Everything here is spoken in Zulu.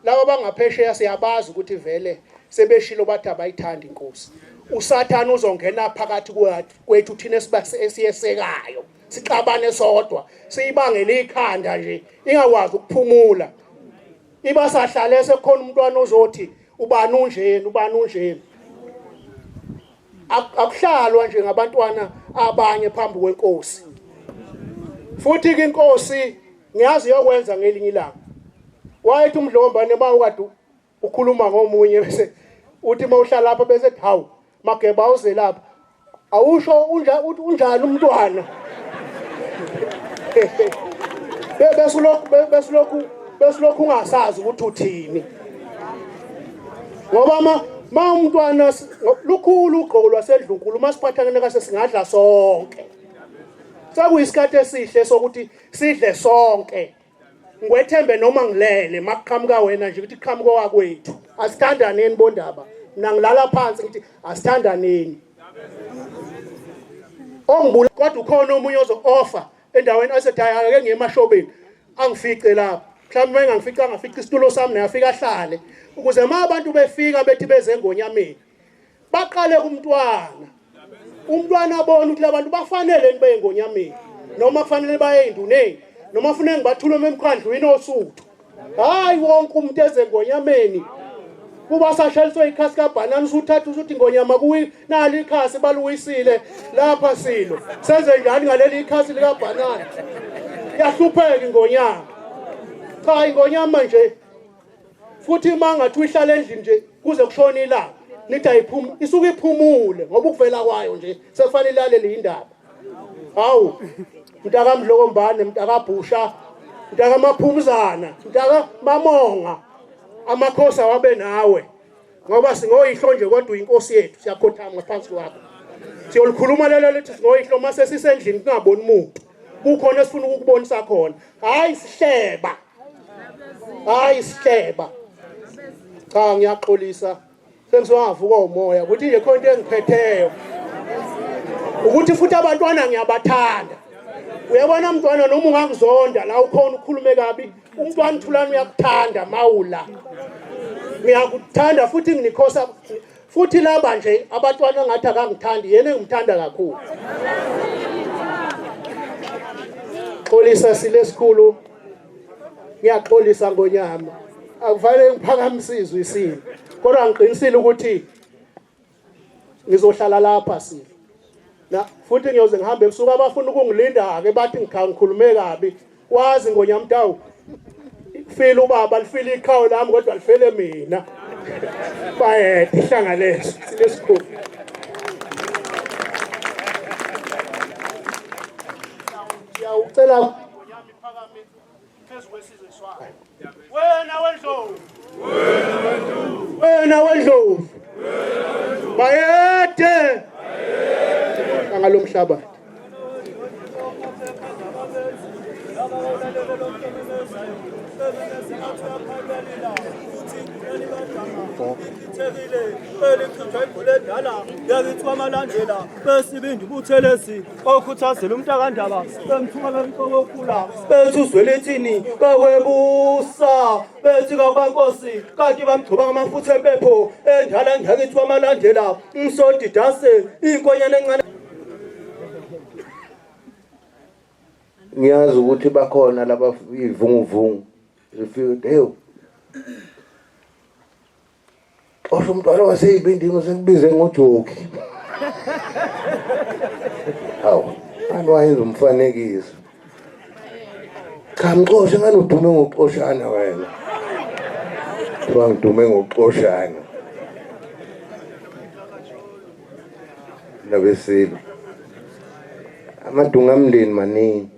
laba bangaphesheya siyabazi ukuthi vele sebeshilo bathi abayithanda inkosi. Usathana uzongena phakathi kwethu thina esiyesekayo sixabane sodwa siyibangele ikhanda nje ingakwazi ukuphumula. Iba sahlale sekhona umntwana ozothi ubani unjeni. Akuhlalwa nje ngabantwana abanye phambi kwenkosi. Futhi ke inkosi ngiyazi yokwenza ngelinye ilanga. Wayethi uMdlombane bawukade ukhuluma ngomunye bese uthi mawuhlala lapha bese hawu Mageba uze lapha awusho unjani umntwana. besulokhu ungasazi ukuthi uthini. Ngoba ma umntwana lukhulu ugqoko lwasedlunkulu masiphathane kase singadla sonke. Sekuyisikhathi esihle sokuthi sidle sonke. Ngwethembe noma ngilele makuqhamuka wena nje ukuthi qhamuka wakwethu. Asithandaneni bondaba. Mina ngilala phansi ngithi asithandaneni. Ongibula kodwa ukhona omunye ozo-offer endaweni asethi ake ngiyemashobeni angifice lapha. Mhlawumbe angafica isitulo sami naye afika ahlale ukuze ma abantu befika bethi beze ngonyameni baqale kumntwana. Umntwana abone ukuthi labantu bafanele nibe ngonyameni noma kufanele baye enduneni noma kufanele ngibathule emkhandlwini osuthu. Hayi wonke umuntu eze ngonyameni. Kuba sashaliswe ikhasi kaBhanana usuthatha usuthi ngonyama kuwi nali ikhasi baluwisile lapha silo. Senze njani ngaleli ikhasi likaBhanana? Yahlupheka ingonyama. Cha ingonyama nje. Futhi mangathi uyihlala endlini nje kuze kushona ilanga. Nithi ayiphumi isuke iphumule ngoba ukuvela kwayo nje sekufanele ilalele indaba. Hawu mntaka Mdlokombane mntaka Bhusha mntaka Maphumzana mntaka Mamonga amakhosi awabe nawe ngoba singoyihlo nje kodwa uyinkosi yethu siyakhothama ngaphansi kwakho. Siyolikhuluma lelo lethi singoyihlo mase sisendlini kungaboni umuntu. Kukhona esifuna ukukubonisa khona. Hayi sihleba. Cha ngiyaxolisa. Sengizowavuka umoya ukuthi nje khona into engiphetheyo. Ukuthi futhi abantwana ngiyabathanda. Uyabona umntwana noma ungangizonda la ukhona ukhulume kabi umntwana Thulani uyakuthanda mawula. Ngiyakuthanda futhi nginikhosa futhi laba nje abantwana ngathi akangithandi yena engimthanda kakhulu. Xolisa silesikhulu. Ngiyaxolisa ngonyama. Akufanele ngiphakamisizwe isimo. Kodwa ngiqinisile ukuthi ngizohlala lapha silo. Na futhi ngiyoze ngihambe ebusuku abafuna ukungilinda ke bathi ngikhulume kabi. Wazi ngonyamtawu. Fela ubaba lifile ikhawu lami kodwa lifele mina. Bayede ihlanga leso silesikhulu. Ngiyacela ngonyama iphakame phezulu kwesizwe swayo. Wena wendlovu. Bayede. Ngalomhlaba. Yabitswamalandela besibindi buthelesi okhuthazela umntakandaba bemthumela emqokokhula bethi uzwelethini kakwebusa bethi kakwankosi kanti bamgcoba ngamafutha empepho endala ngakithi wamalandela umsodidase inkonyane encane. Ngiyazi ukuthi bakhona laba ivunguvungu ifike hey Osho umntwana waseyibindingo sekubize ngojoki. Hawu, anwayenza umfanekiso. Cha mxoshe ngani udume ngoxoshana wena. Wangidume ngoxoshana. Nabesilo. Amadunga amndeni maningi.